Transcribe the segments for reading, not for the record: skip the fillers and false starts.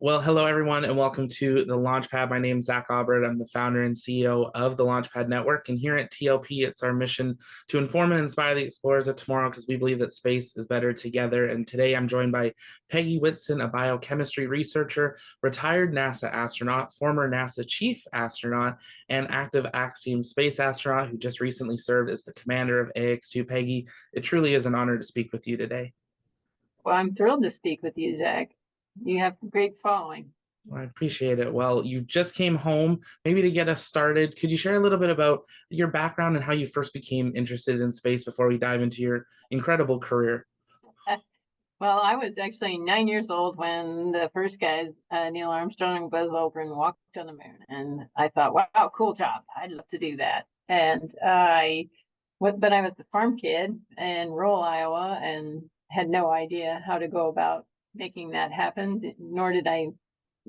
Well, hello everyone, and welcome to the Launchpad. My name is Zach Aubert. I'm the founder and CEO of the Launchpad Network. And here at TLP, it's our mission to inform and inspire the explorers of tomorrow because we believe that space is better together. And today I'm joined by Peggy Whitson, a biochemistry researcher, retired NASA astronaut, former NASA chief astronaut, and active Axiom Space astronaut who just recently served as the commander of AX2. Peggy, it truly is an honor to speak with you today. Well, I'm thrilled to speak with you, Zach. You have a great following. Well, I appreciate it. Well, you just came home. Maybe to get us started, could you share a little bit about your background and how you first became interested in space before we dive into your incredible career? Well, I was actually 9 years old when the first guys, Neil Armstrong and Buzz Aldrin, walked on the moon. And I thought, wow, cool job. I'd love to do that. But I was a farm kid in rural Iowa and had no idea how to go about making that happen, nor did I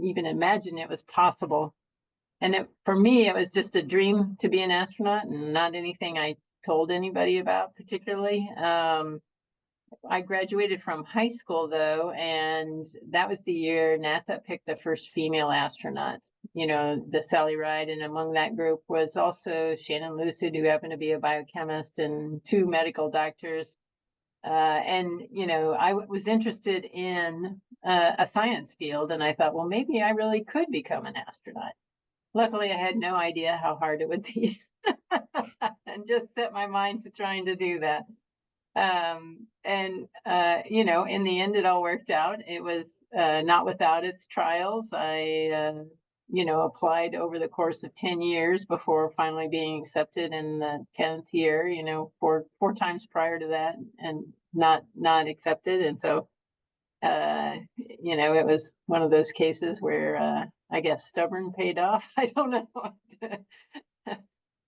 even imagine it was possible. And for me, it was just a dream to be an astronaut and not anything I told anybody about particularly. I graduated from high school, though, and that was the year NASA picked the first female astronauts, the Sally Ride. And among that group was also Shannon Lucid, who happened to be a biochemist, and two medical doctors. I was interested in a science field, and I thought, well, maybe I really could become an astronaut. Luckily, I had no idea how hard it would be and just set my mind to trying to do that. In the end, it all worked out. It was not without its trials. I applied over the course of 10 years before finally being accepted in the 10th year, four times prior to that, and not accepted. And so, it was one of those cases where I guess stubborn paid off. I don't know.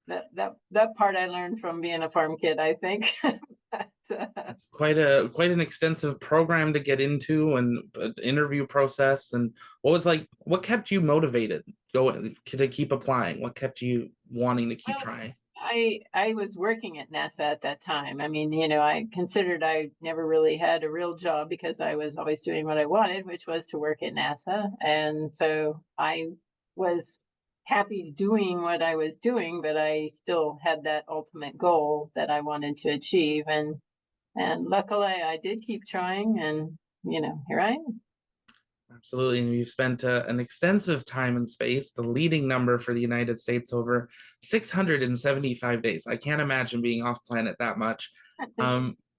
that part I learned from being a farm kid, I think. It's quite an extensive program to get into and interview process. And what kept you motivated to keep applying? What kept you wanting to keep trying? I was working at NASA at that time. I mean, I considered I never really had a real job because I was always doing what I wanted, which was to work at NASA. And so I was happy doing what I was doing, but I still had that ultimate goal that I wanted to achieve. And luckily I did keep trying, and here I am. Absolutely. And you've spent an extensive time in space, the leading number for the United States, over 675 days. I can't imagine being off planet that much.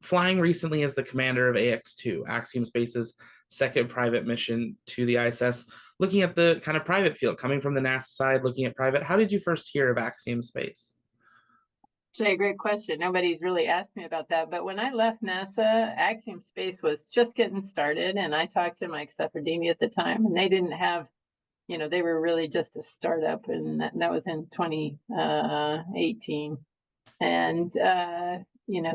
Flying recently as the commander of AX2, Axiom Space's second private mission to the ISS. Looking at the kind of private field, coming from the NASA side, looking at private, how did you first hear of Axiom Space? Actually, a great question. Nobody's really asked me about that. But when I left NASA, Axiom Space was just getting started, and I talked to Mike Seferdini at the time, and they didn't have, they were really just a startup, and that was in 2018. And,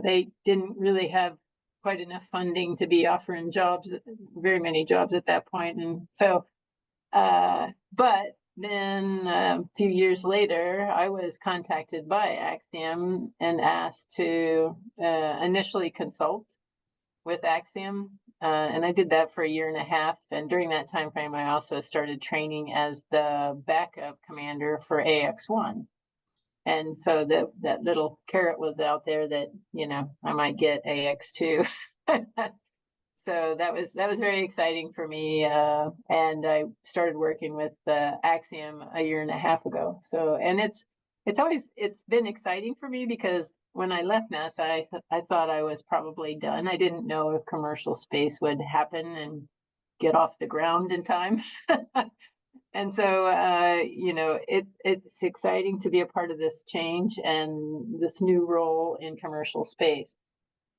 they didn't really have quite enough funding to be offering jobs, very many jobs at that point. And so, but then a few years later, I was contacted by Axiom and asked to initially consult with Axiom. And I did that for a year and a half. And during that time frame, I also started training as the backup commander for AX1. And so that little carrot was out there that, I might get AX2. So that was very exciting for me, and I started working with Axiom a year and a half ago. So, and it's been exciting for me because when I left NASA, I thought I was probably done. I didn't know if commercial space would happen and get off the ground in time. And so, it's exciting to be a part of this change and this new role in commercial space.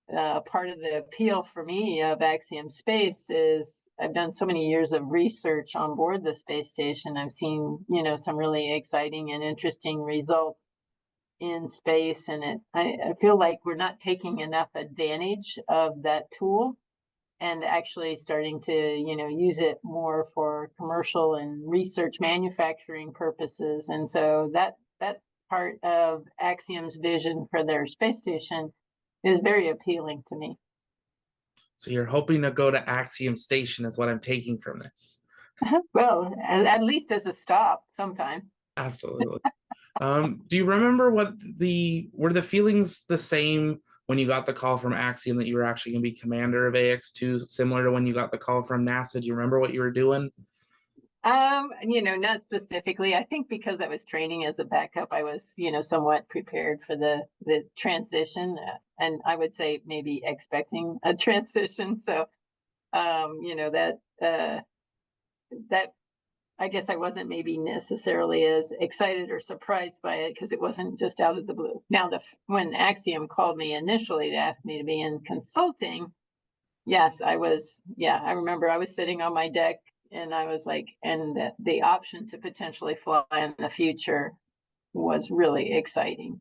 Part of the appeal for me of Axiom Space is I've done so many years of research on board the space station. I've seen, some really exciting and interesting results in space. And I feel like we're not taking enough advantage of that tool and actually starting to, use it more for commercial and research manufacturing purposes. And so that part of Axiom's vision for their space station is very appealing to me. So you're hoping to go to Axiom Station is what I'm taking from this. Well, at least as a stop sometime. Absolutely. Do you remember were the feelings the same when you got the call from Axiom that you were actually going to be commander of AX2, similar to when you got the call from NASA? Do you remember what you were doing? Not specifically. I think because I was training as a backup, I was, somewhat prepared for the transition, and I would say maybe expecting a transition. So, that I guess I wasn't maybe necessarily as excited or surprised by it because it wasn't just out of the blue. Now, when Axiom called me initially to ask me to be in consulting, yes, I was. Yeah, I remember I was sitting on my deck and I was like, and the option to potentially fly in the future was really exciting.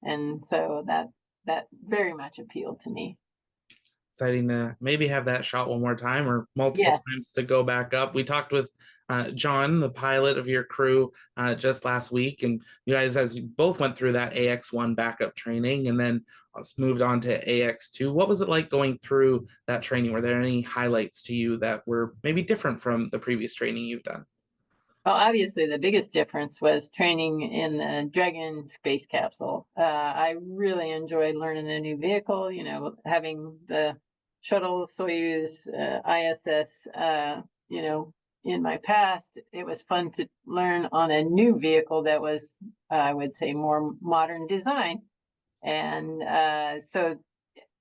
And so that very much appealed to me. Exciting to maybe have that shot one more time or multiple Yes. times to go back up. We talked with John, the pilot of your crew, just last week, and you guys, as you both went through that AX1 backup training and then moved on to AX2. What was it like going through that training? Were there any highlights to you that were maybe different from the previous training you've done? Well, obviously, the biggest difference was training in the Dragon space capsule. I really enjoyed learning a new vehicle, having the shuttle Soyuz ISS, in my past. It was fun to learn on a new vehicle that was, I would say, more modern design. And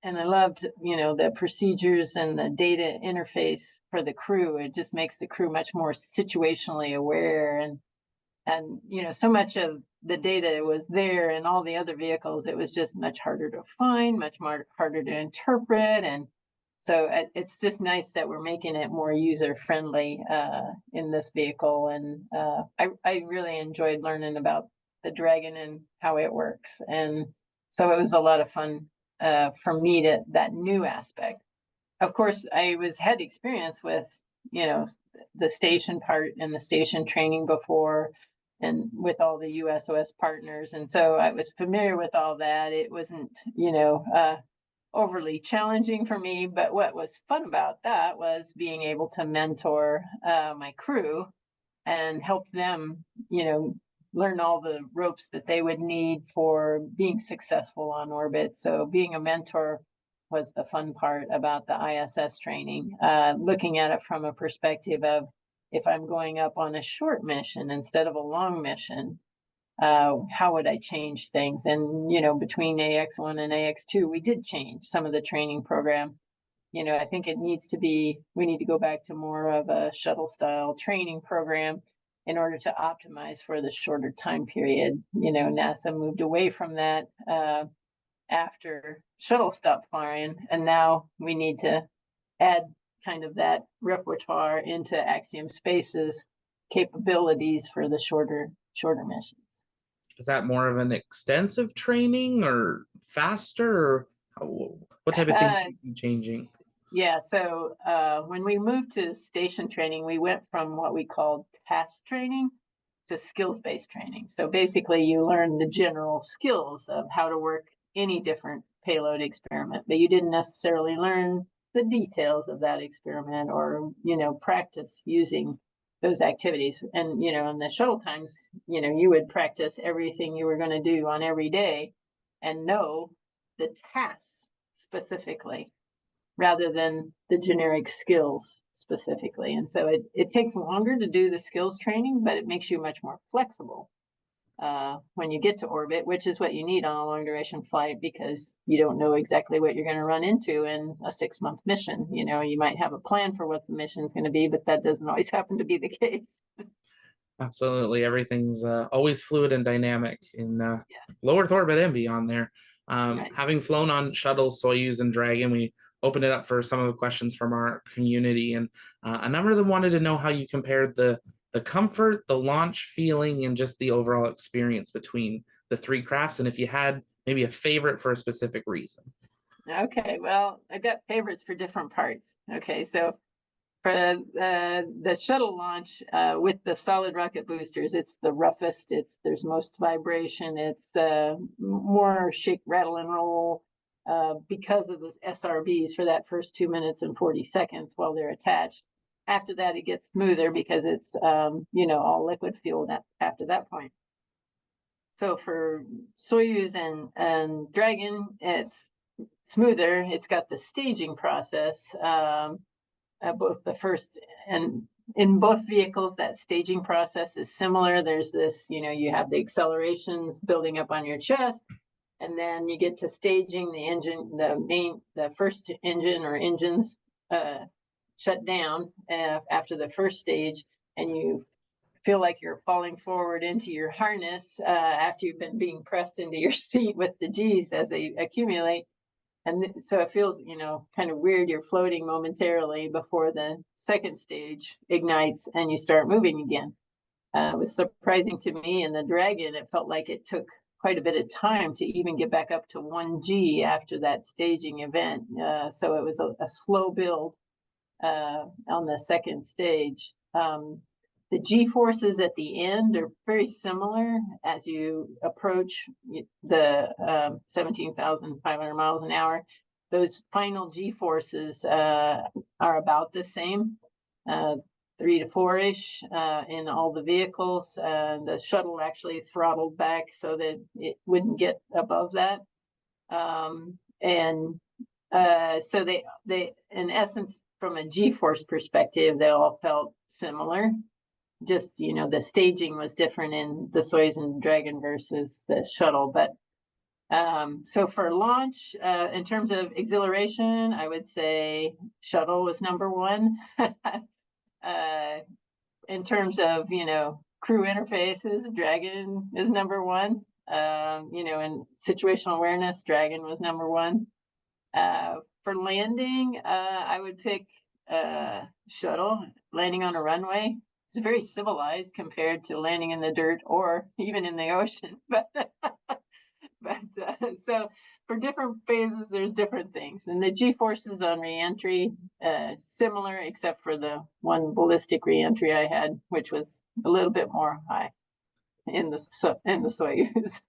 and I loved, the procedures and the data interface for the crew. It just makes the crew much more situationally aware, and so much of the data was there in all the other vehicles. It was just much harder to find, much more harder to interpret, and so it's just nice that we're making it more user friendly in this vehicle. And I really enjoyed learning about the Dragon and how it works, and so it was a lot of fun for me to that new aspect. Of course, had experience with you know the station part and the station training before, and with all the USOS partners, and so I was familiar with all that. It wasn't overly challenging for me, but what was fun about that was being able to mentor my crew and help them, learn all the ropes that they would need for being successful on orbit. So being a mentor was the fun part about the ISS training, looking at it from a perspective of if I'm going up on a short mission instead of a long mission, how would I change things? And, between AX1 and AX2, we did change some of the training program. I think we need to go back to more of a shuttle style training program in order to optimize for the shorter time period. NASA moved away from that after shuttle stopped flying, and now we need to add kind of that repertoire into Axiom Space's capabilities for the shorter missions. Is that more of an extensive training or faster, or what type of things are you changing? Yeah, so when we moved to station training, we went from what we called task training to skills-based training. So basically, you learn the general skills of how to work any different payload experiment, but you didn't necessarily learn the details of that experiment or, practice using those activities. And, in the shuttle times, you would practice everything you were going to do on every day and know the tasks specifically rather than the generic skills specifically. And so it takes longer to do the skills training, but it makes you much more flexible when you get to orbit, which is what you need on a long duration flight, because you don't know exactly what you're going to run into in a 6-month mission. You might have a plan for what the mission is going to be, but that doesn't always happen to be the case. Absolutely. Everything's always fluid and dynamic in Yeah. low Earth orbit and beyond there. Right. Having flown on shuttles, Soyuz, and Dragon, we opened it up for some of the questions from our community. And a number of them wanted to know how you compared the comfort, the launch feeling, and just the overall experience between the three crafts. And if you had maybe a favorite for a specific reason. Okay, well, I've got favorites for different parts. Okay, so for the shuttle launch with the solid rocket boosters, it's the roughest. There's most vibration. It's more shake, rattle, and roll because of the SRBs for that first 2 minutes and 40 seconds while they're attached. after that, it gets smoother because it's, you know, all liquid fuel after that point. So for Soyuz and Dragon, it's smoother. It's got the staging process, both the first and in both vehicles, that staging process is similar. There's this, you know, you have the accelerations building up on your chest, and then you get to staging the engine, the first engine or engines shut down after the first stage, and you feel like you're falling forward into your harness after you've been being pressed into your seat with the G's as they accumulate. And so it feels, you know, kind of weird. You're floating momentarily before the second stage ignites and you start moving again. It was surprising to me. In the Dragon, it felt like it took quite a bit of time to even get back up to 1G after that staging event. So it was a slow build on the second stage. The G forces at the end are very similar as you approach the 17,500 miles an hour. Those final G forces are about the same, 3 to 4-ish in all the vehicles. The shuttle actually throttled back so that it wouldn't get above that. So they, in essence, from a G-force perspective, they all felt similar. Just, you know, the staging was different in the Soyuz and Dragon versus the shuttle. But so for launch, in terms of exhilaration, I would say shuttle was number one. In terms of, you know, crew interfaces, Dragon is number one. You know, in situational awareness, Dragon was number one. For landing, I would pick shuttle. Landing on a runway. It's very civilized compared to landing in the dirt or even in the ocean. But so for different phases, there's different things. And the G forces on reentry, similar, except for the one ballistic reentry I had, which was a little bit more high in the Soyuz.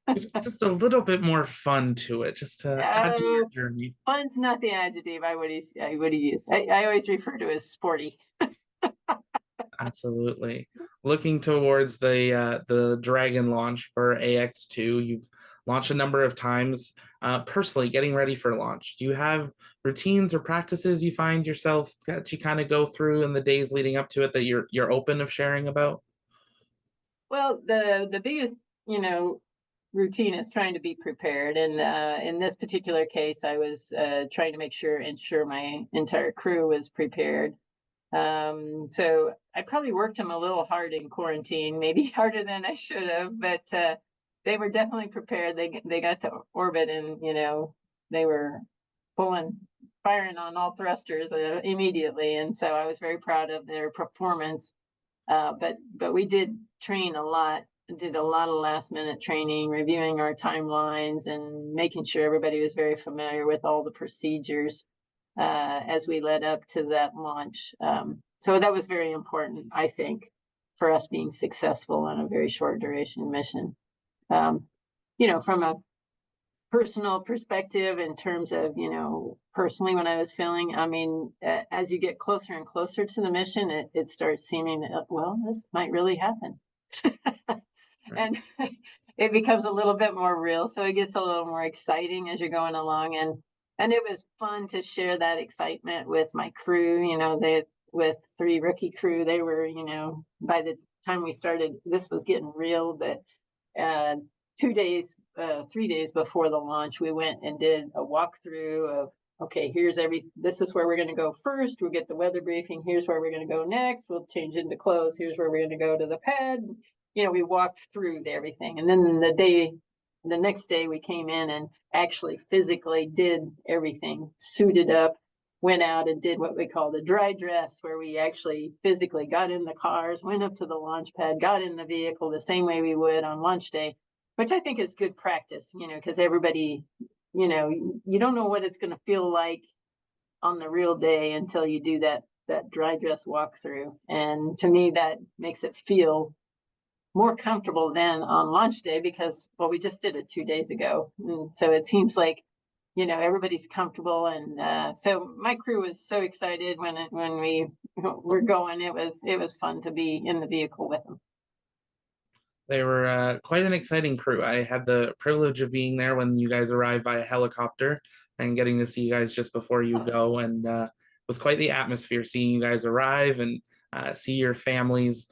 Just a little bit more fun to it, just to add to your journey. Fun's not the adjective I would use. I always refer to it as sporty. Absolutely. Looking towards the Dragon launch for AX2, you've launched a number of times. Personally, getting ready for launch, do you have routines or practices you find yourself that you kind of go through in the days leading up to it that you're open of sharing about? Well, the biggest, you know, routine is trying to be prepared, and in this particular case, I was trying to ensure my entire crew was prepared. So I probably worked them a little hard in quarantine, maybe harder than I should have, but they were definitely prepared. They got to orbit, and you know, they were firing on all thrusters immediately, and so I was very proud of their performance. But we did train a lot. Did a lot of last minute training, reviewing our timelines and making sure everybody was very familiar with all the procedures as we led up to that launch. So that was very important, I think, for us being successful on a very short duration mission. You know, from a personal perspective, in terms of, you know, personally when I was feeling, I mean, as you get closer and closer to the mission, it starts seeming, well, this might really happen. And it becomes a little bit more real. So it gets a little more exciting as you're going along. And it was fun to share that excitement with my crew. You know, with 3 rookie crew, they were, you know, by the time we started, this was getting real. But 3 days before the launch, we went and did a walkthrough of, okay, this is where we're going to go first. We'll get the weather briefing. Here's where we're going to go next. We'll change into clothes. Here's where we're going to go to the pad. You know, we walked through everything. And then the next day we came in and actually physically did everything, suited up, went out and did what we call the dry dress, where we actually physically got in the cars, went up to the launch pad, got in the vehicle the same way we would on launch day, which I think is good practice, you know, because everybody, you know, you don't know what it's going to feel like on the real day until you do that dry dress walkthrough. And to me, that makes it feel more comfortable than on launch day because, well, we just did it 2 days ago. And so it seems like everybody's comfortable. And so my crew was so excited when we were going. It was fun to be in the vehicle with them. They were quite an exciting crew. I had the privilege of being there when you guys arrived via helicopter and getting to see you guys just before you go, and was quite the atmosphere seeing you guys arrive and see your families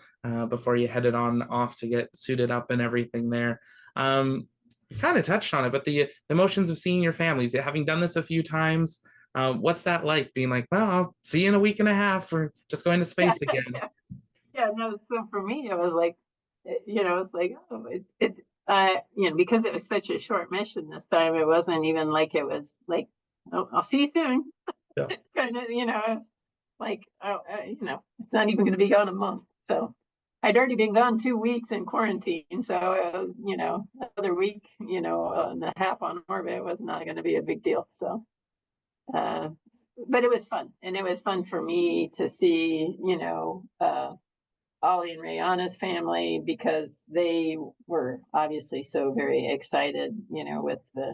before you headed on off to get suited up and everything there. Kind of touched on it, but the emotions of seeing your families, having done this a few times, what's that like? Being like, well, I'll see you in a week and a half. We're just going to Yeah, space again. yeah. No, so for me, it was like, it's like, oh, because it was such a short mission this time, it wasn't even like it was like, oh, I'll see you soon. Yeah. Kind of, it's like, oh, it's not even going to be gone a month. So I'd already been gone 2 weeks in quarantine. So, another week, and a half on orbit was not going to be a big deal. So, but it was fun. And it was fun for me to see, Ollie and Rayana's family, because they were obviously so very excited, with the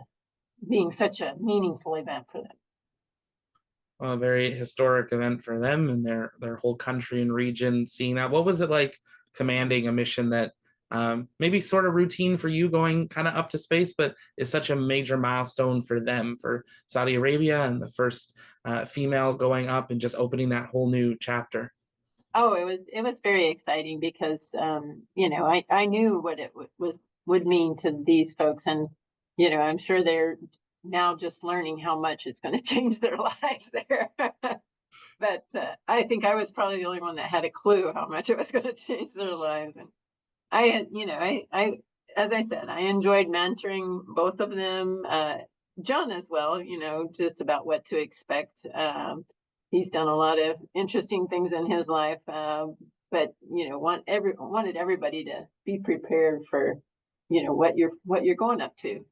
being such a meaningful event for them. A very historic event for them and their whole country and region. Seeing that, what was it like commanding a mission that maybe sort of routine for you going kind of up to space, but is such a major milestone for them, for Saudi Arabia, and the first female going up and just opening that whole new chapter? Oh, it was very exciting because I knew what it would mean to these folks, and I'm sure they're now just learning how much it's going to change their lives there. But I think I was probably the only one that had a clue how much it was going to change their lives. And I had, I as I said, I enjoyed mentoring both of them. John as well, just about what to expect. He's done a lot of interesting things in his life, but wanted everybody to be prepared for, what you're going up to.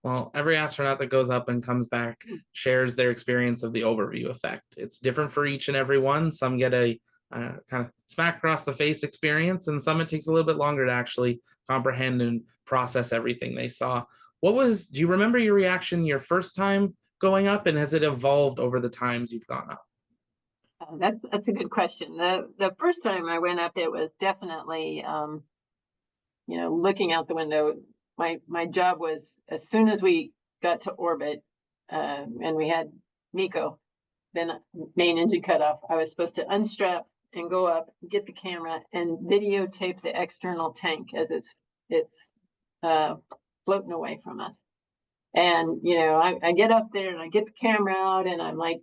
Well, every astronaut that goes up and comes back shares their experience of the overview effect. It's different for each and every one. Some get a kind of smack across the face experience, and some it takes a little bit longer to actually comprehend and process everything they saw. Do you remember your reaction your first time going up, and has it evolved over the times you've gone up? That's a good question. The first time I went up, it was definitely, looking out the window. My job was, as soon as we got to orbit, and we had MECO, then main engine cut off, I was supposed to unstrap and go up, get the camera, and videotape the external tank as it's floating away from us. And I get up there and I get the camera out, and I'm like,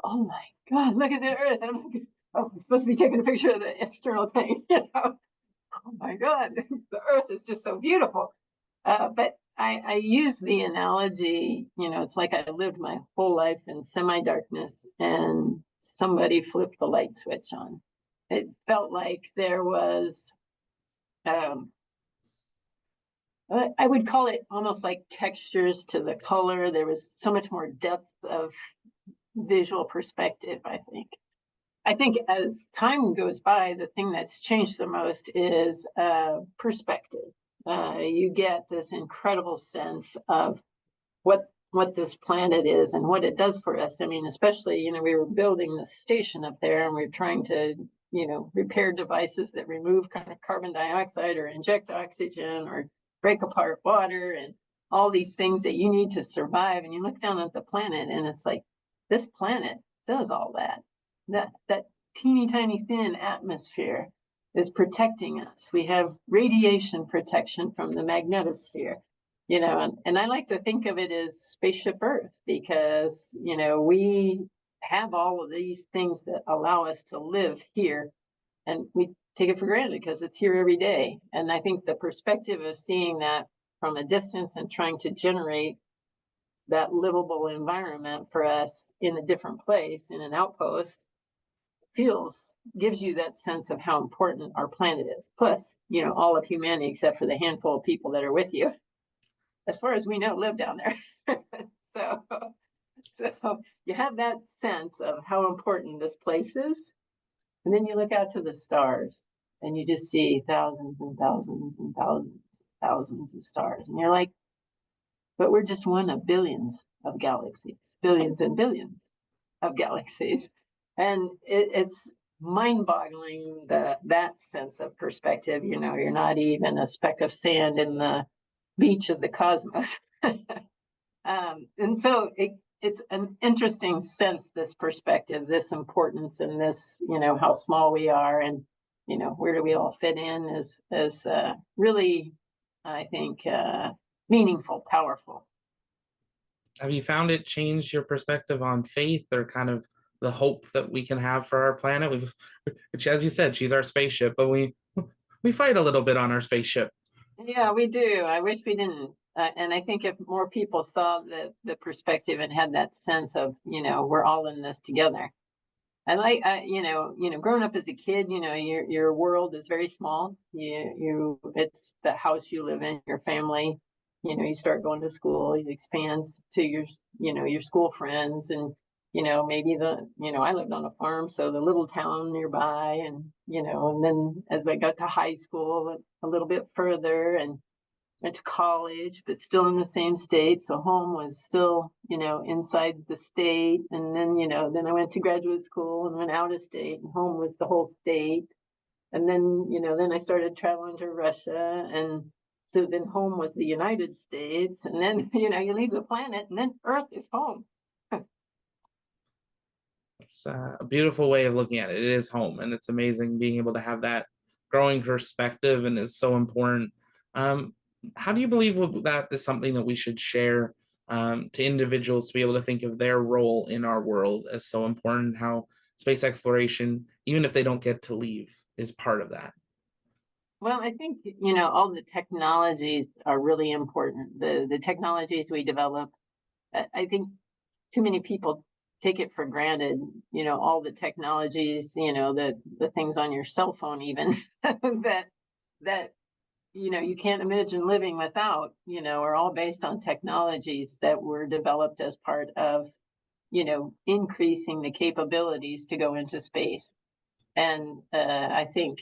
oh my God, look at the Earth. I'm like, oh, I'm supposed to be taking a picture of the external tank. Oh my God, the Earth is just so beautiful. But I use the analogy, it's like I lived my whole life in semi-darkness and somebody flipped the light switch on. It felt like there was, I would call it almost like textures to the color. There was so much more depth of visual perspective, I think. I think as time goes by, the thing that's changed the most is perspective. You get this incredible sense of what this planet is and what it does for us. I mean, especially, we were building the station up there, and we were trying to, repair devices that remove kind of carbon dioxide or inject oxygen or break apart water and all these things that you need to survive. And you look down at the planet, and it's like, this planet does all that. That teeny tiny thin atmosphere is protecting us. We have radiation protection from the magnetosphere, and I like to think of it as spaceship Earth, because we have all of these things that allow us to live here, and we take it for granted because it's here every day. And I think the perspective of seeing that from a distance and trying to generate that livable environment for us in a different place, in an outpost, gives you that sense of how important our planet is. Plus, all of humanity, except for the handful of people that are with you, as far as we know, live down there. So you have that sense of how important this place is. And then you look out to the stars, and you just see thousands and thousands and thousands and thousands of stars. And you're like, but we're just one of billions of galaxies, billions and billions of galaxies. And it's mind-boggling, that sense of perspective. You're not even a speck of sand in the beach of the cosmos. And so it's an interesting sense, this perspective, this importance, and this, how small we are, and where do we all fit in, is really, I think, meaningful, powerful. Have you found it change your perspective on faith, or kind of the hope that we can have for our planet? Which, as you said, she's our spaceship, but we fight a little bit on our spaceship. Yeah, we do. I wish we didn't. And I think if more people saw the perspective and had that sense of, we're all in this together. And growing up as a kid, your world is very small. It's the house you live in, your family. You start going to school, it expands to your school friends, and maybe I lived on a farm, so the little town nearby, and then as I got to high school, a little bit further, and went to college, but still in the same state. So home was still, inside the state. And then, then I went to graduate school and went out of state, and home was the whole state. And then, then I started traveling to Russia. And so then home was the United States. And then, you leave the planet, and then Earth is home. It's a beautiful way of looking at it. It is home, and it's amazing being able to have that growing perspective, and is so important. How do you believe that is something that we should share to individuals, to be able to think of their role in our world as so important? How space exploration, even if they don't get to leave, is part of that? Well, I think, all the technologies are really important. The technologies we develop, I think too many people take it for granted, all the technologies, the things on your cell phone even, that you can't imagine living without, are all based on technologies that were developed as part of, increasing the capabilities to go into space. And I think,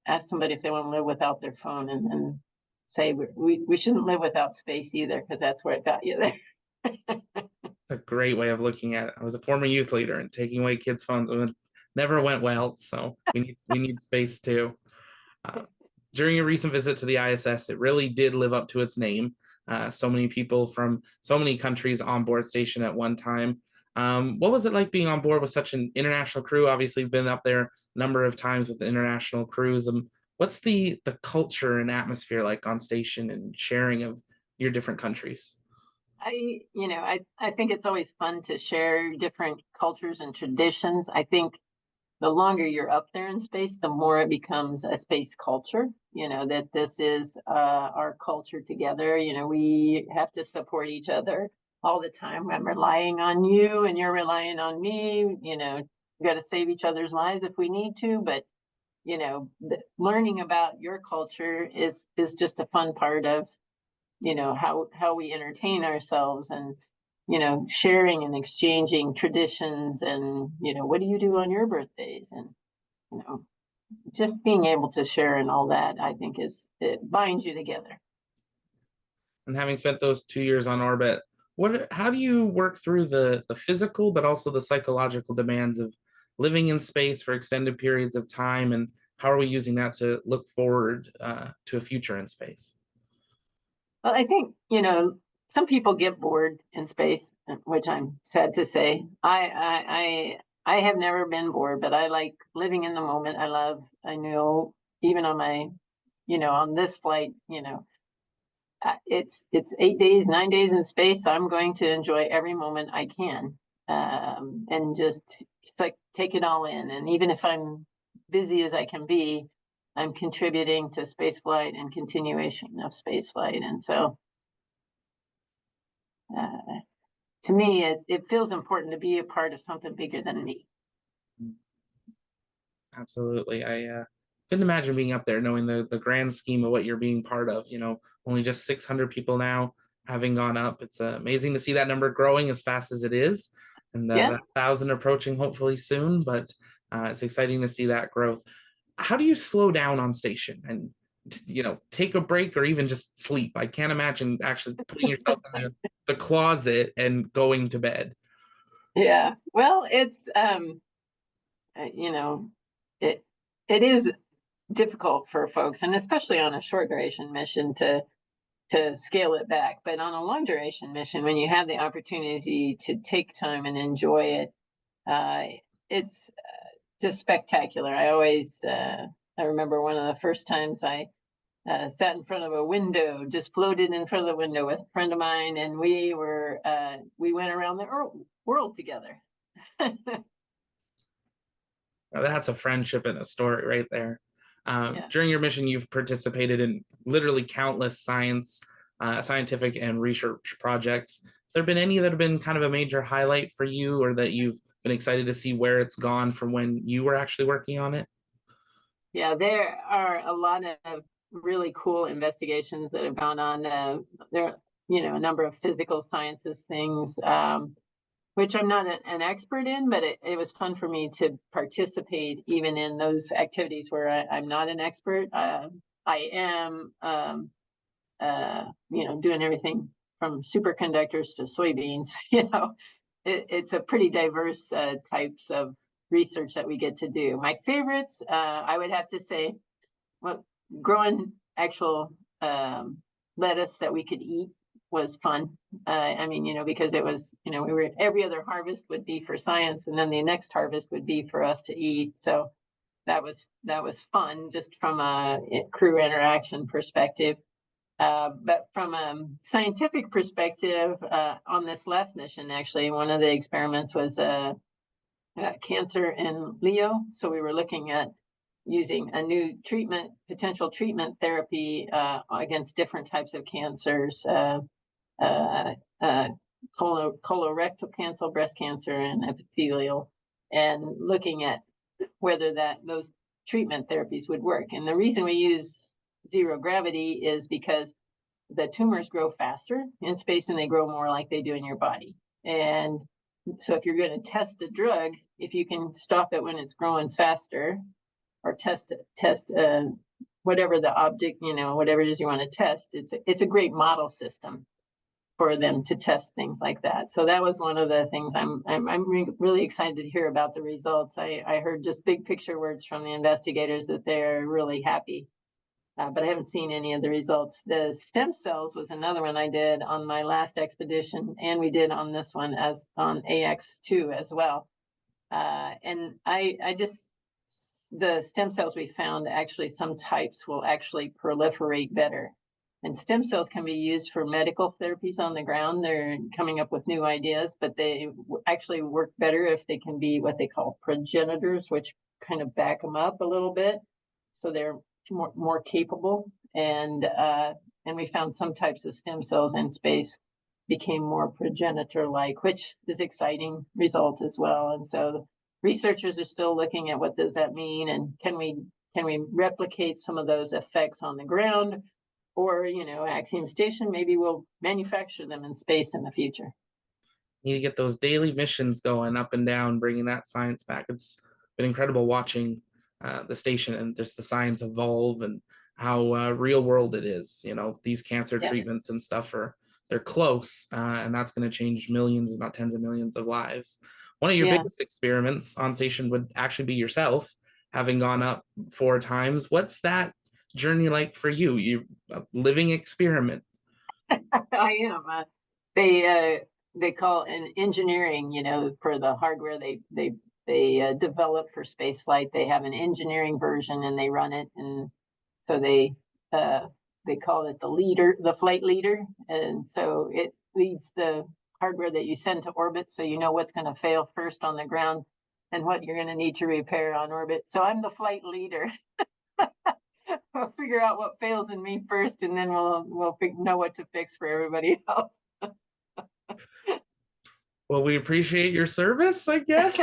ask somebody if they want to live without their phone, and say we shouldn't live without space either, because that's where it got you there. A great way of looking at it. I was a former youth leader, and taking away kids' phones never went well. So we need space too. During a recent visit to the ISS, it really did live up to its name. So many people from so many countries on board station at one time. What was it like being on board with such an international crew? Obviously, you've been up there a number of times with the international crews. What's the culture and atmosphere like on station, and sharing of your different countries? I think it's always fun to share different cultures and traditions. I think the longer you're up there in space, the more it becomes a space culture, that this is our culture together. We have to support each other all the time. I'm relying on you, and you're relying on me. We got to save each other's lives if we need to. But, learning about your culture is just a fun part of, how we entertain ourselves, and sharing and exchanging traditions, and what do you do on your birthdays, and just being able to share and all that, I think, it binds you together. And having spent those 2 years on orbit, how do you work through the physical but also the psychological demands of living in space for extended periods of time, and how are we using that to look forward to a future in space? Well, I think, some people get bored in space, which I'm sad to say. I have never been bored, but I like living in the moment. I know, even on my, on this flight, it's 8 days, 9 days in space. I'm going to enjoy every moment I can, and just like take it all in. And even if I'm busy as I can be, I'm contributing to space flight and continuation of space flight. And so, to me, it feels important to be a part of something bigger than me. Absolutely. I couldn't imagine being up there, knowing the grand scheme of what you're being part of. Only just 600 people now having gone up. It's amazing to see that number growing as fast as it is, and Yeah. that 1,000 approaching hopefully soon. But it's exciting to see that growth. How do you slow down on station and take a break or even just sleep. I can't imagine actually putting yourself in the closet and going to bed. Yeah, well, it's it it is difficult for folks, and especially on a short duration mission, to scale it back. But on a long duration mission, when you have the opportunity to take time and enjoy it, it's just spectacular. I remember one of the first times I sat in front of a window, just floated in front of the window with a friend of mine, and we went around the world together. Now, that's a friendship and a story right there. Yeah. During your mission, you've participated in literally countless scientific and research projects. Have there been any that have been kind of a major highlight for you, or that you've been excited to see where it's gone from when you were actually working on it? Yeah, there are a lot of really cool investigations that have gone on. There, a number of physical sciences things, which I'm not an expert in, but it was fun for me to participate even in those activities where I'm not an expert. I am, doing everything from superconductors to soybeans. It's a pretty diverse types of research that we get to do. My favorites, I would have to say, well, growing actual lettuce that we could eat was fun. Because it was, every other harvest would be for science, and then the next harvest would be for us to eat. So that was fun, just from a crew interaction perspective. But from a scientific perspective, on this last mission, actually, one of the experiments was cancer in Leo. So we were looking at using a new potential treatment therapy against different types of cancers, colorectal cancer, breast cancer, and epithelial, and looking at whether those treatment therapies would work. And the reason we use zero gravity is because the tumors grow faster in space and they grow more like they do in your body. And so if you're going to test a drug, if you can stop it when it's growing faster, or test whatever the object, whatever it is you want to test, it's a great model system for them to test things like that. So that was one of the things I'm really excited to hear about the results. I heard just big picture words from the investigators that they're really happy, but I haven't seen any of the results. The stem cells was another one I did on my last expedition, and we did on this one as on AX2 as well. And the stem cells we found, actually some types will actually proliferate better. And stem cells can be used for medical therapies on the ground. They're coming up with new ideas, but they actually work better if they can be what they call progenitors, which kind of back them up a little bit, so they're more capable. And we found some types of stem cells in space became more progenitor-like, which is exciting result as well. And so researchers are still looking at what does that mean, and can we replicate some of those effects on the ground, or Axiom Station, maybe we'll manufacture them in space in the future. You need to get those daily missions going up and down, bringing that science back. It's been incredible watching the station and just the science evolve, and how real world it is. These cancer treatments and stuff they're close, and that's going to change millions, if not tens of millions of lives. One of your biggest experiments on station would actually be yourself, having gone up 4 times. What's that journey like for you? You a living experiment. I am. They call in engineering, for the hardware they develop for space flight. They have an engineering version and they run it, and so they call it the flight leader, and so it leads the hardware that you send to orbit, so you know what's going to fail first on the ground and what you're going to need to repair on orbit. So I'm the flight leader. We'll figure out what fails in me first, and then we'll know what to fix for everybody else. Well, we appreciate your service, I guess.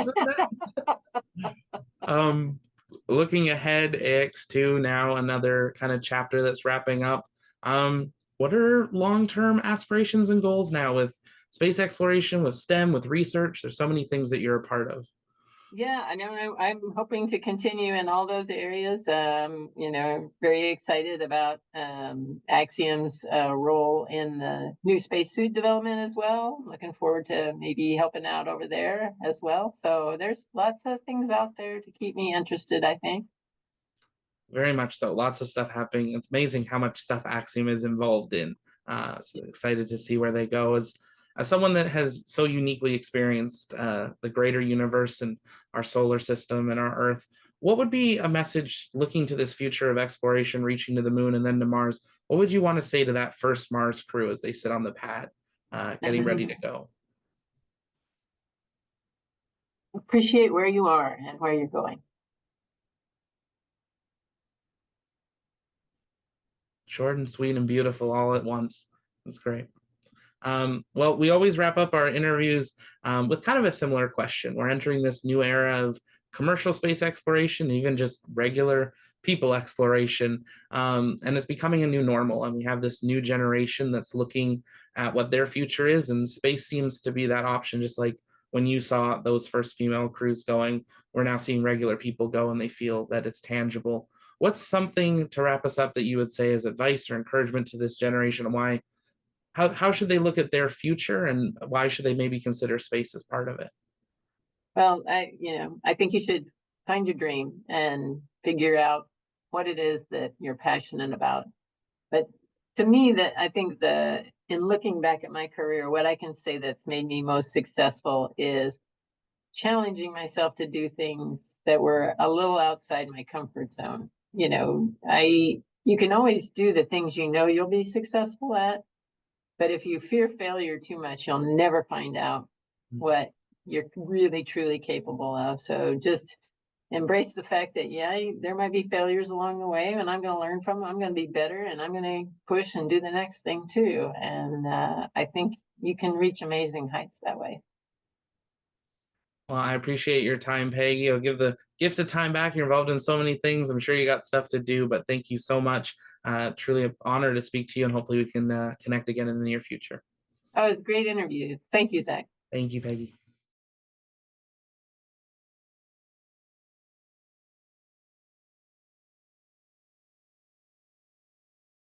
Looking ahead, AX2 now, another kind of chapter that's wrapping up. What are long-term aspirations and goals now with space exploration, with STEM, with research? There's so many things that you're a part of. Yeah, I know. I'm hoping to continue in all those areas. Very excited about Axiom's role in the new spacesuit development as well. Looking forward to maybe helping out over there as well. So there's lots of things out there to keep me interested, I think. Very much so. Lots of stuff happening. It's amazing how much stuff Axiom is involved in. So excited to see where they go. As someone that has so uniquely experienced the greater universe and our solar system and our Earth, what would be a message looking to this future of exploration, reaching to the moon and then to Mars? What would you want to say to that first Mars crew as they sit on the pad, getting ready to go? Appreciate where you are and where you're going. Short and sweet and beautiful all at once. That's great. Well, we always wrap up our interviews with kind of a similar question. We're entering this new era of commercial space exploration, even just regular people exploration, and it's becoming a new normal. And we have this new generation that's looking at what their future is, and space seems to be that option. Just like when you saw those first female crews going, we're now seeing regular people go, and they feel that it's tangible. What's something to wrap us up that you would say as advice or encouragement to this generation, and why how should they look at their future, and why should they maybe consider space as part of it? Well, I think you should find your dream and figure out what it is that you're passionate about. But to me, that I think in looking back at my career, what I can say that's made me most successful is challenging myself to do things that were a little outside my comfort zone. You can always do the things you know you'll be successful at, but if you fear failure too much, you'll never find out what you're really truly capable of. So just embrace the fact that, yeah, there might be failures along the way, and I'm going to learn from them. I'm going to be better, and I'm going to push and do the next thing too. And I think you can reach amazing heights that way. Well, I appreciate your time, Peggy. I'll give the gift of time back. You're involved in so many things. I'm sure you got stuff to do, but thank you so much. Truly an honor to speak to you, and hopefully we can connect again in the near future. Oh, it was a great interview. Thank you, Zach. Thank you, Peggy.